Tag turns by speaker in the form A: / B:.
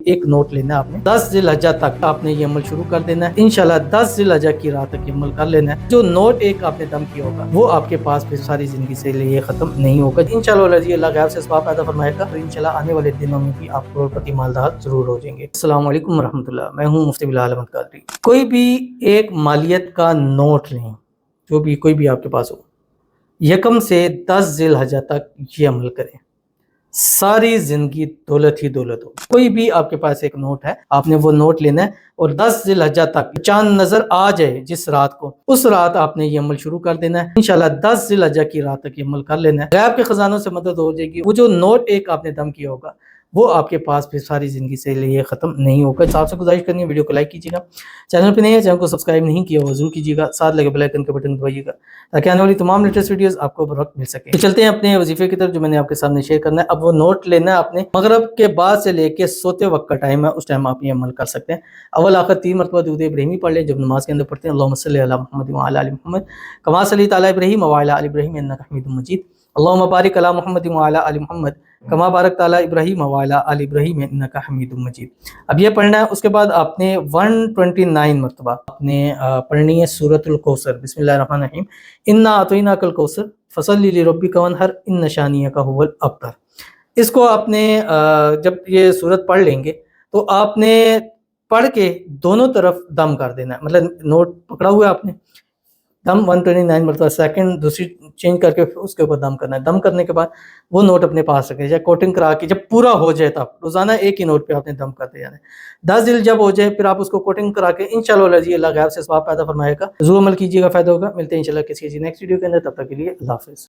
A: एक नोट लेना है आपने। 10 ज़िलहज्जा तक आपने ये अमल शुरू कर देना है। इंशाल्लाह 10 ज़िलहज्जा की रात तक ये अमल कर लेना है। जो नोट एक आपने दम किया होगा वो आपके पास फिर सारी जिंदगी से लिए खत्म नहीं होगा। इंशाल्लाह अल्लाह गैब से इसबाब पैदा फरमाएगा तो इंशाल्लाह आने वाले दिनों में भी आप करोड़पति मालदार जरूर हो जाएंगे। अस्सलाम वालेकुम रहमतुल्लाह। मैं हूँ मुफ्ती बिलाल अहमद कादरी। कोई भी एक मालियत का नोट लें, जो भी कोई भी आपके पास हो, यकम से 10 ज़िलहज्जा तक ये अमल करें, सारी जिंदगी दौलत ही दौलत हो। कोई भी आपके पास एक नोट है, आपने वो नोट लेना है और 10 ज़िलहज्जा तक चांद नजर आ जाए जिस रात को, उस रात आपने ये अमल शुरू कर देना है। इंशाल्लाह 10 ज़िलहज्जा की रात तक ये अमल कर लेना है। गैब के खजानों से मदद हो जाएगी। वो जो नोट एक आपने दम किया होगा वो आपके पास फिर सारी जिंदगी से लिए खत्म नहीं होगा। आपसे गुजारिश करनी है, वीडियो को लाइक कीजिएगा, चैनल पे नहीं है चैनल को सब्सक्राइब नहीं किया वो जरूर कीजिएगा, साथ लगे बेल आइकन के बटन दबाइएगा ताकि आने वाली तमाम लेटेस्ट वीडियोस आपको बर वक्त मिल सके। तो चलते हैं अपने वजीफे की तरफ जो मैंने आपके सामने शेयर करना है। अब वो नोट लेना है आपने, मगरब के बाद से लेके सोते वक्त का टाइम है, उस टाइम आप ये अमल कर सकते हैं। अव्वल आखिर 3 मरतबा दुरूद इब्राहिमी पढ़ लें जब नमाज के अंदर पढ़ते हैं। अल्लाहुम्मा सल्ली अला मुहम्मद व अला आलि मुहम्मद कमा सल्लैता अला इब्राहीम व अला आलि इब्राहीम इन्नका हमीदुम मजीद। अल्लाहुम्मा बारिक अला मुहम्मद व अला आलि मुहम्मद कमा बारकता अला इब्राहीम व अला आलि इब्राहीम इन्नका हमीदुम मजीद। अब ये पढ़ना है। उसके बाद आपने 129 मरतबा आपने पढ़नी है सूरतुल कौसर। बिस्मिल्लाहिर्रहमानिर्रहीम। इन्ना अतईनाकल कौसर फसल्लि लिरब्बिका वन्हर इन्न शानियका हुवल अब्तर। इसको आपने जब ये सूरत पढ़ लेंगे तो आपने पढ़ के दोनों तरफ दम कर देना है। मतलब नोट पकड़ा हुआ है आपने, दम 129 मरतबा, सेकंड दूसरी चेंज करके उसके ऊपर दम करना है। दम करने के बाद वो नोट अपने पास रखें, या कोटिंग करा के जब पूरा हो जाए तब रोजाना एक ही नोट पे आपने दम करते जाना है। 10 दिल जब हो जाए फिर आप उसको कोटिंग करा के इंशाल्लाह अल्लाह गैब से सवाब पैदा फरमाएगा। जरूर अमल कीजिएगा, फायदा होगा। मिलते हैं इंशाल्लाह किसी नेक्स्ट वीडियो के अंदर, तब तक के लिए अल्लाह हाफिज़।